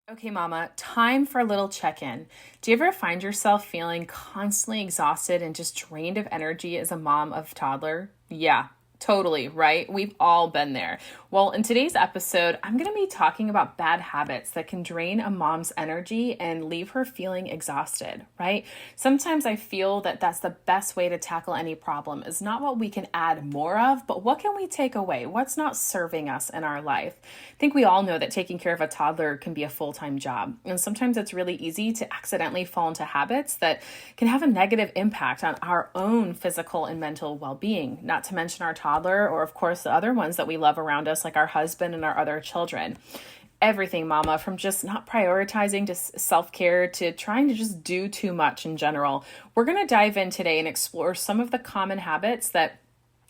Okay, mama, time for a little check-in. Do you ever find yourself feeling constantly exhausted and just drained of energy as a mom of toddler? Yeah, totally, right? We've all been there. Well, in today's episode, I'm going to be talking about bad habits that can drain a mom's energy and leave her feeling exhausted, right? Sometimes I feel that that's the best way to tackle any problem is not what we can add more of, but what can we take away? What's not serving us in our life? I think we all know that taking care of a toddler can be a full-time job. And sometimes it's really easy to accidentally fall into habits that can have a negative impact on our own physical and mental well-being, not to mention our toddler or of course the other ones that we love around us like our husband and our other children. Everything, mama, from just not prioritizing to self-care to trying to just do too much in general. We're going to dive in today and explore some of the common habits that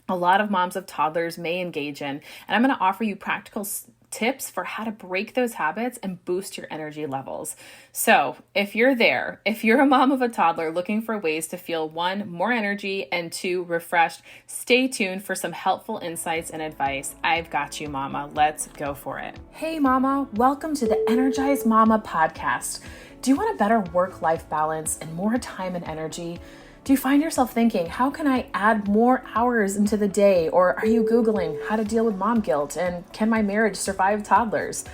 a lot of moms of toddlers may engage in. And I'm going to offer you practical tips for how to break those habits and boost your energy levels. So if you're a mom of a toddler looking for ways to feel one, more energy, and two, refreshed, stay tuned for some helpful insights and advice. I've got you, mama. Let's go for it. Hey, mama. Welcome to the Energized Mama podcast. Do you want a better work-life balance and more time and energy? Do you find yourself thinking, how can I add more hours into the day? Or are you Googling how to deal with mom guilt and can my marriage survive toddlers?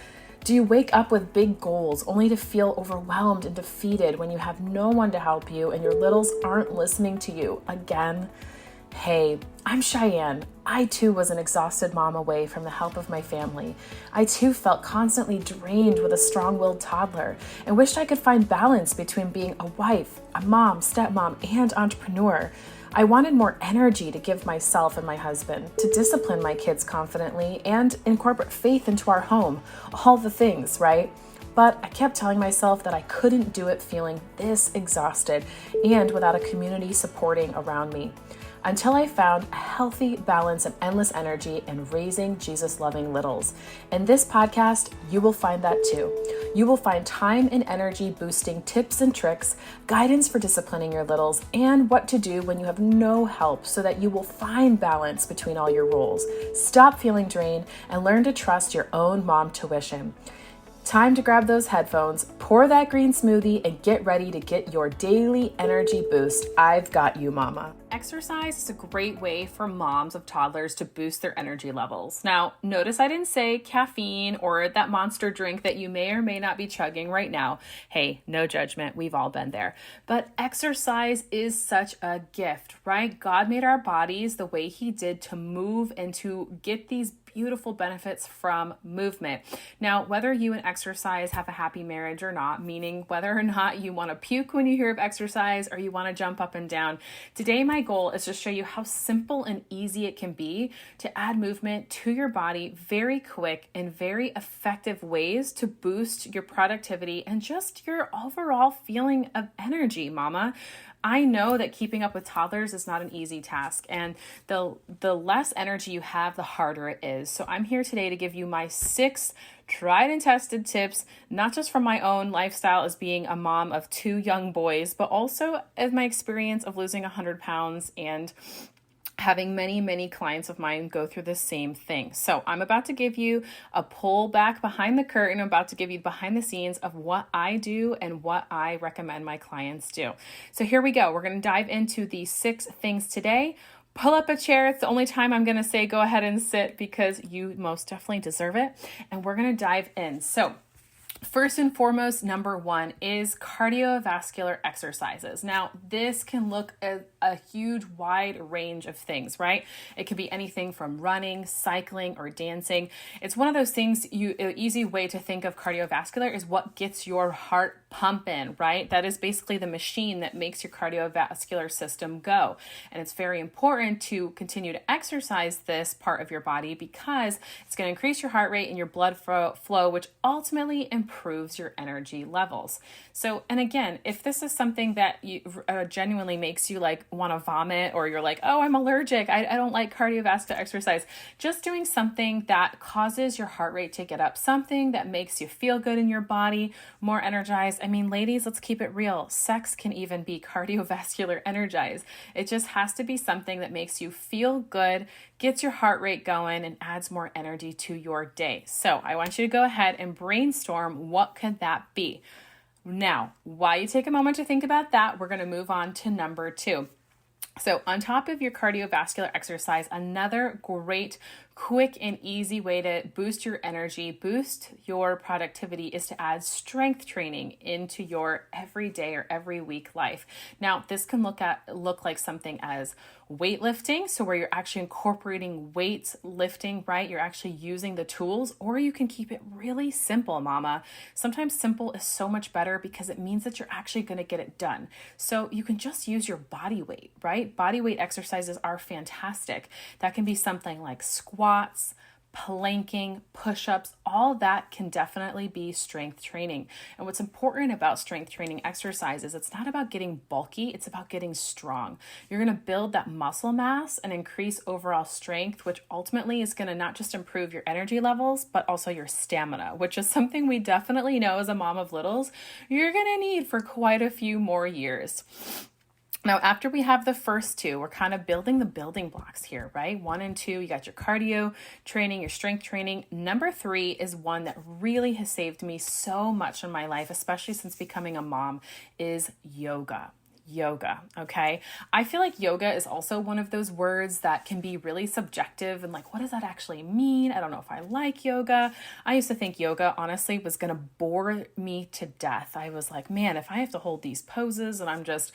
Do you wake up with big goals only to feel overwhelmed and defeated when you have no one to help you and your littles aren't listening to you again? Hey, I'm Cheyanne. I too was an exhausted mom away from the help of my family. I too felt constantly drained with a strong-willed toddler and wished I could find balance between being a wife, a mom, stepmom, and entrepreneur. I wanted more energy to give myself and my husband, to discipline my kids confidently, and incorporate faith into our home. All the things, right? But I kept telling myself that I couldn't do it feeling this exhausted and without a community supporting around me. Until I found a healthy balance of endless energy and raising Jesus-loving littles. In this podcast, you will find that too. You will find time and energy boosting tips and tricks, guidance for disciplining your littles, and what to do when you have no help so that you will find balance between all your roles. Stop feeling drained and learn to trust your own mom tuition. Time to grab those headphones, pour that green smoothie, and get ready to get your daily energy boost. I've got you, mama. Exercise is a great way for moms of toddlers to boost their energy levels. Now, notice I didn't say caffeine or that monster drink that you may or may not be chugging right now. Hey, no judgment. We've all been there. But exercise is such a gift, right? God made our bodies the way He did to move and to get these beautiful benefits from movement. Now, whether you and exercise have a happy marriage or not, meaning whether or not you want to puke when you hear of exercise or you want to jump up and down, today my goal is to show you how simple and easy it can be to add movement to your body very quick and very effective ways to boost your productivity and just your overall feeling of energy, mama. I know that keeping up with toddlers is not an easy task, and the less energy you have, the harder it is. So I'm here today to give you my 6 tried and tested tips, not just from my own lifestyle as being a mom of 2 young boys, but also as my experience of losing 100 pounds and having many clients of mine go through the same thing. So I'm about to give you a pull back behind the curtain. I'm about to give you behind the scenes of what I do and what I recommend my clients do. So here we go. We're going to dive into the 6 things today. Pull up a chair. It's the only time I'm going to say go ahead and sit because you most definitely deserve it. And we're going to dive in. So first and foremost, number 1 is cardiovascular exercises. Now, this can look at a huge wide range of things, right? It could be anything from running, cycling, or dancing. It's one of those things, an easy way to think of cardiovascular is what gets your heart pumping, right? That is basically the machine that makes your cardiovascular system go. And it's very important to continue to exercise this part of your body because it's going to increase your heart rate and your blood flow, which ultimately improves your energy levels. So, and again, if this is something that you genuinely makes you like want to vomit, or you're like, oh, I'm allergic, I don't like cardiovascular exercise, just doing something that causes your heart rate to get up, something that makes you feel good in your body, more energized. I mean, ladies, let's keep it real. Sex can even be cardiovascular energized. It just has to be something that makes you feel good, gets your heart rate going, and adds more energy to your day. So I want you to go ahead and brainstorm What could that be? Now, while you take a moment to think about that, we're going to move on to number 2. So on top of your cardiovascular exercise, another great, quick and easy way to boost your energy, boost your productivity is to add strength training into your everyday or every week life. Now, this can look like something as weightlifting, so where you're actually incorporating weight lifting, right? You're actually using the tools, or you can keep it really simple, mama. Sometimes simple is so much better because it means that you're actually going to get it done. So you can just use your body weight, right? Body weight exercises are fantastic. That can be something like squats, planking, push-ups, all that can definitely be strength training. And what's important about strength training exercises, it's not about getting bulky, it's about getting strong. You're going to build that muscle mass and increase overall strength, which ultimately is going to not just improve your energy levels, but also your stamina, which is something we definitely know as a mom of littles, you're going to need for quite a few more years. Now, after we have the first 2, we're kind of building the building blocks here, right? 1 and 2, you got your cardio training, your strength training. Number 3 is one that really has saved me so much in my life, especially since becoming a mom, is yoga. Okay? I feel like yoga is also one of those words that can be really subjective and like, what does that actually mean? I don't know if I like yoga. I used to think yoga, honestly, was going to bore me to death. I was like, man, if I have to hold these poses and I'm just,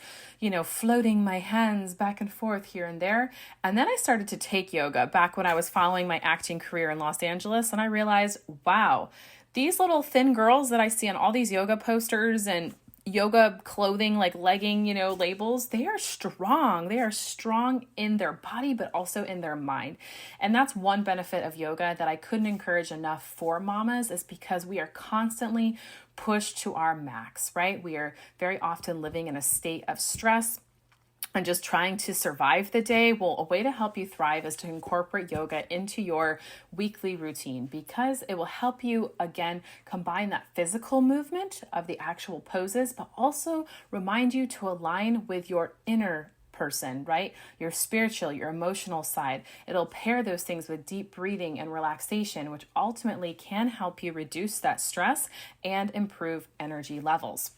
floating my hands back and forth here and there. And then I started to take yoga back when I was following my acting career in Los Angeles. And I realized, wow, these little thin girls that I see on all these yoga posters and yoga clothing, like legging, labels, they are strong. They are strong in their body, but also in their mind. And that's one benefit of yoga that I couldn't encourage enough for mamas, is because we are constantly pushed to our max, right? We are very often living in a state of stress and just trying to survive the day. Well, a way to help you thrive is to incorporate yoga into your weekly routine, because it will help you, again, combine that physical movement of the actual poses, but also remind you to align with your inner person, right? Your spiritual, your emotional side. It'll pair those things with deep breathing and relaxation, which ultimately can help you reduce that stress and improve energy levels.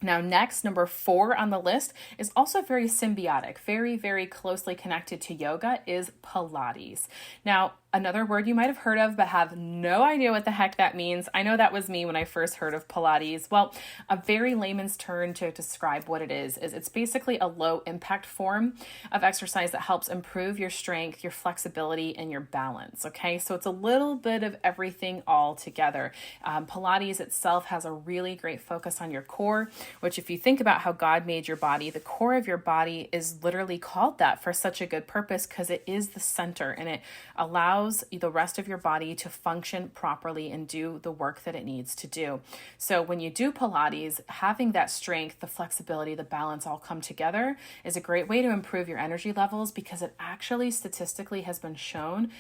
Now, next, number 4 on the list is also very symbiotic, very, very closely connected to yoga, is Pilates. Now, another word you might have heard of, but have no idea what the heck that means. I know that was me when I first heard of Pilates. Well, a very layman's term to describe what it is it's basically a low impact form of exercise that helps improve your strength, your flexibility, and your balance. Okay, so it's a little bit of everything all together. Pilates itself has a really great focus on your core, which, if you think about how God made your body, the core of your body is literally called that for such a good purpose, because it is the center and it allows the rest of your body to function properly and do the work that it needs to do. So when you do Pilates, having that strength, the flexibility, the balance all come together is a great way to improve your energy levels, because it actually statistically has been shown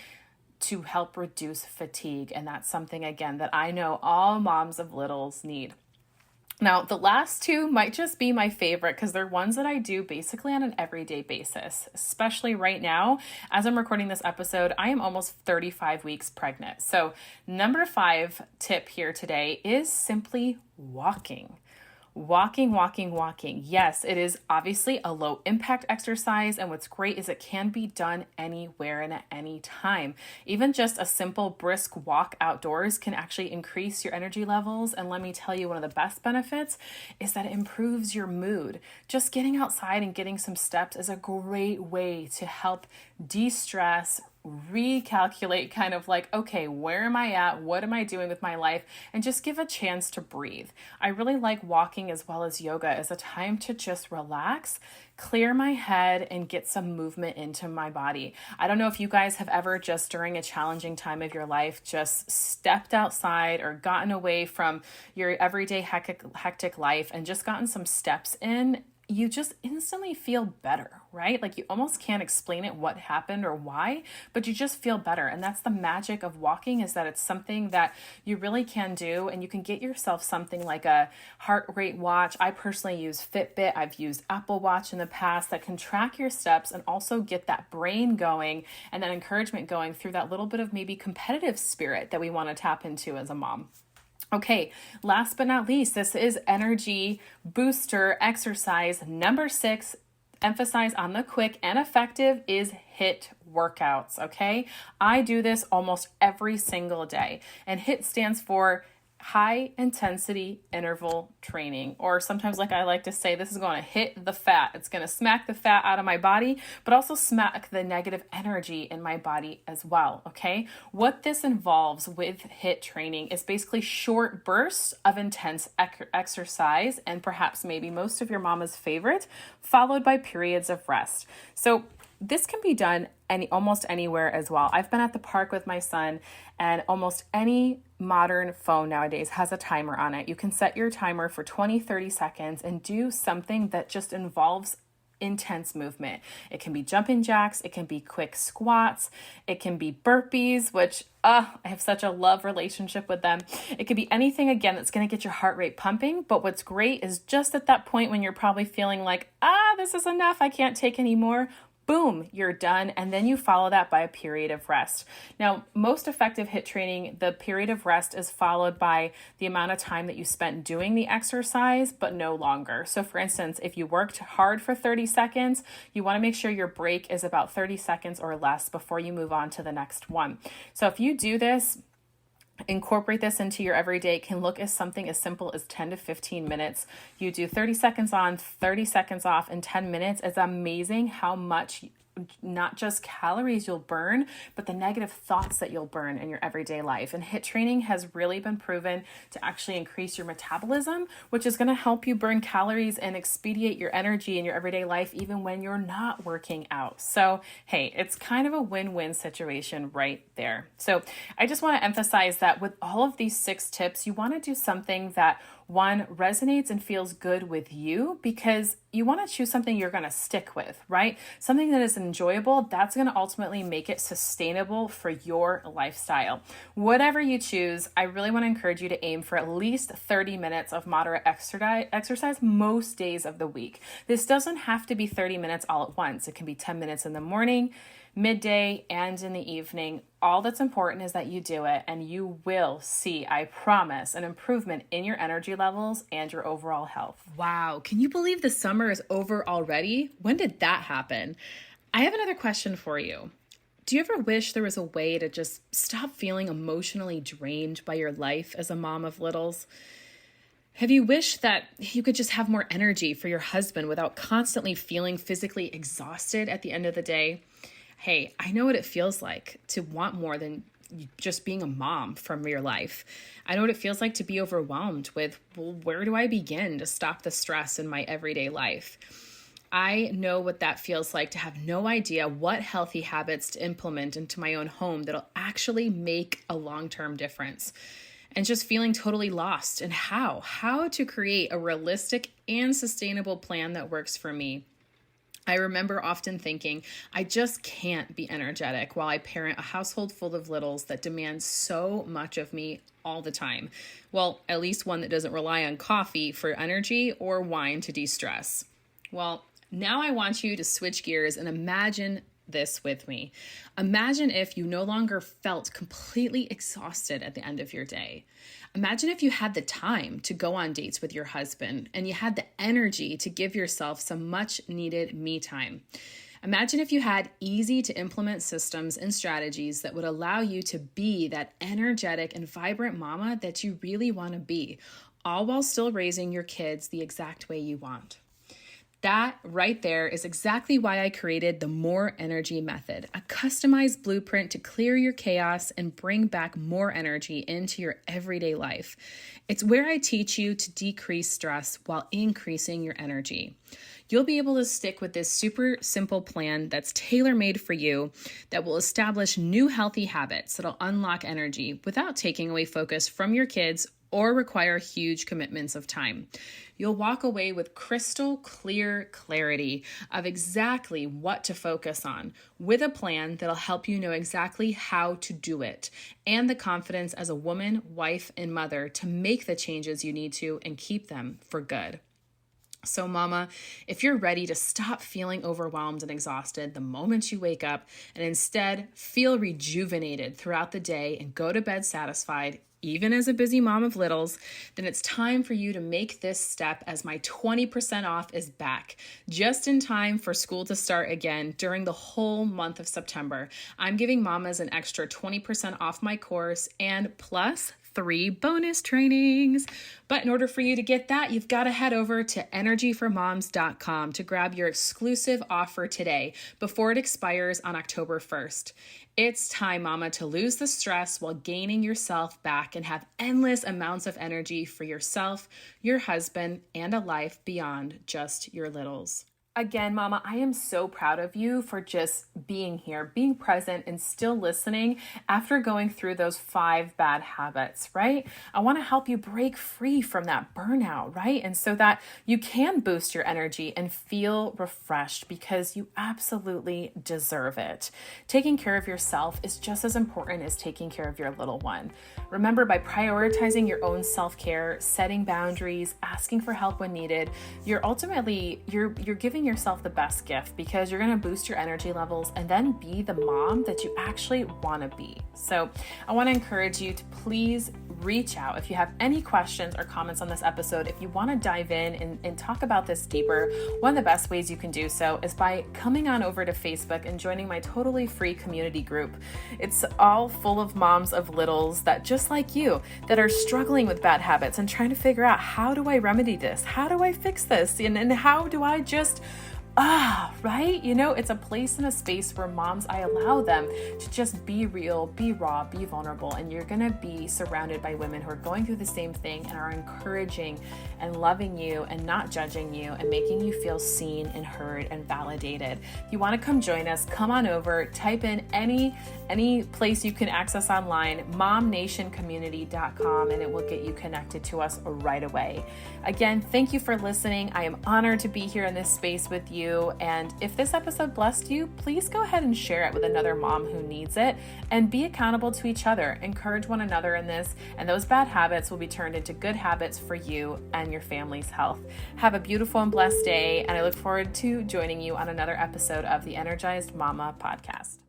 to help reduce fatigue. And that's something, again, that I know all moms of littles need. Now, the last 2 might just be my favorite, because they're ones that I do basically on an everyday basis, especially right now. As I'm recording this episode, I am almost 35 weeks pregnant. So number 5 tip here today is simply walking. Walking. Yes, it is obviously a low impact exercise. And what's great is it can be done anywhere and at any time. Even just a simple brisk walk outdoors can actually increase your energy levels. And let me tell you, one of the best benefits is that it improves your mood. Just getting outside and getting some steps is a great way to help de-stress, recalculate, kind of like, okay, where am I at? What am I doing with my life? And just give a chance to breathe. I really like walking as well as yoga as a time to just relax, clear my head, and get some movement into my body. I don't know if you guys have ever, just during a challenging time of your life, just stepped outside or gotten away from your everyday hectic life and just gotten some steps in. You just instantly feel better, right? Like you almost can't explain it, what happened or why, but you just feel better. And that's the magic of walking, is that it's something that you really can do. And you can get yourself something like a heart rate watch. I personally use Fitbit. I've used Apple Watch in the past that can track your steps and also get that brain going and that encouragement going through that little bit of maybe competitive spirit that we want to tap into as a mom. Okay, last but not least, this is energy booster exercise number 6. Emphasize on the quick and effective is HIIT workouts. Okay, I do this almost every single day, and HIIT stands for high intensity interval training, or sometimes, like I like to say, this is going to hit the fat. It's going to smack the fat out of my body, but also smack the negative energy in my body as well. Okay, what this involves with HIIT training is basically short bursts of intense exercise, and perhaps maybe most of your mama's favorite, followed by periods of rest. So this can be done almost anywhere as well. I've been at the park with my son, and almost any modern phone nowadays has a timer on it. You can set your timer for 20, 30 seconds and do something that just involves intense movement. It can be jumping jacks, it can be quick squats, it can be burpees, which I have such a love relationship with them. It could be anything, again, that's going to get your heart rate pumping. But what's great is just at that point when you're probably feeling like, this is enough, I can't take any more. Boom, you're done. And then you follow that by a period of rest. Now, most effective HIIT training, the period of rest is followed by the amount of time that you spent doing the exercise, but no longer. So for instance, if you worked hard for 30 seconds, you want to make sure your break is about 30 seconds or less before you move on to the next one. So if you do this, incorporate this into your everyday, it can look as something as simple as 10 to 15 minutes. You do 30 seconds on, 30 seconds off in 10 minutes. It's amazing how much, not just calories you'll burn, but the negative thoughts that you'll burn in your everyday life. And HIIT training has really been proven to actually increase your metabolism, which is going to help you burn calories and expedite your energy in your everyday life, even when you're not working out. So, hey, it's kind of a win-win situation right there. So I just want to emphasize that with all of these 6 tips, you want to do something that, one, resonates and feels good with you, because you want to choose something you're going to stick with, right? Something that is enjoyable, that's going to ultimately make it sustainable for your lifestyle. Whatever you choose, I really want to encourage you to aim for at least 30 minutes of moderate exercise most days of the week. This doesn't have to be 30 minutes all at once. It can be 10 minutes in the morning, midday, and in the evening. All that's important is that you do it, and you will see, I promise, an improvement in your energy levels and your overall health. Wow, can you believe the summer is over already? When did that happen? I have another question for you. Do you ever wish there was a way to just stop feeling emotionally drained by your life as a mom of littles? Have you wished that you could just have more energy for your husband without constantly feeling physically exhausted at the end of the day? Hey, I know what it feels like to want more than just being a mom from your life. I know what it feels like to be overwhelmed with, well, where do I begin to stop the stress in my everyday life? I know what that feels like to have no idea what healthy habits to implement into my own home that'll actually make a long-term difference. And just feeling totally lost in how to create a realistic and sustainable plan that works for me. I remember often thinking, I just can't be energetic while I parent a household full of littles that demand so much of me all the time. Well, at least one that doesn't rely on coffee for energy or wine to de-stress. Well, now I want you to switch gears and imagine this with me. Imagine if you no longer felt completely exhausted at the end of your day. Imagine if you had the time to go on dates with your husband and you had the energy to give yourself some much needed me time. Imagine if you had easy to implement systems and strategies that would allow you to be that energetic and vibrant mama that you really want to be, all while still raising your kids the exact way you want. That right there is exactly why I created the More Energy Method, a customized blueprint to clear your chaos and bring back more energy into your everyday life. It's where I teach you to decrease stress while increasing your energy. You'll be able to stick with this super simple plan that's tailor-made for you that will establish new healthy habits that'll unlock energy without taking away focus from your kids or require huge commitments of time. You'll walk away with crystal clear clarity of exactly what to focus on, with a plan that'll help you know exactly how to do it, and the confidence as a woman, wife, and mother to make the changes you need to and keep them for good. So mama, if you're ready to stop feeling overwhelmed and exhausted the moment you wake up and instead feel rejuvenated throughout the day and go to bed satisfied, even as a busy mom of littles, then it's time for you to make this step as my 20% off is back, just in time for school to start again during the whole month of September. I'm giving mamas an extra 20% off my course and plus 3 bonus trainings. But in order for you to get that, you've got to head over to energyformoms.com to grab your exclusive offer today before it expires on October 1st. It's time, mama, to lose the stress while gaining yourself back and have endless amounts of energy for yourself, your husband, and a life beyond just your littles. Again, mama, I am so proud of you for just being here, being present, and still listening after going through those 5 bad habits, right? I want to help you break free from that burnout, right? And so that you can boost your energy and feel refreshed because you absolutely deserve it. Taking care of yourself is just as important as taking care of your little one. Remember, by prioritizing your own self-care, setting boundaries, asking for help when needed, you're giving yourself the best gift because you're going to boost your energy levels and then be the mom that you actually want to be. So I want to encourage you to please reach out if you have any questions or comments on this episode. If you want to dive in and talk about this deeper, one of the best ways you can do so is by coming on over to Facebook and joining my totally free community group. It's all full of moms of littles that just like you that are struggling with bad habits and trying to figure out, how do I remedy this? How do I fix this? And how do I just right? It's a place and a space where moms, I allow them to just be real, be raw, be vulnerable, and you're going to be surrounded by women who are going through the same thing and are encouraging and loving you and not judging you and making you feel seen and heard and validated. If you want to come join us, come on over, type in any place you can access online, momnationcommunity.com, and it will get you connected to us right away. Again, thank you for listening. I am honored to be here in this space with you. And if this episode blessed you, please go ahead and share it with another mom who needs it, and be accountable to each other. Encourage one another in this, and those bad habits will be turned into good habits for you and your family's health. Have a beautiful and blessed day, and I look forward to joining you on another episode of the Energized Mama podcast.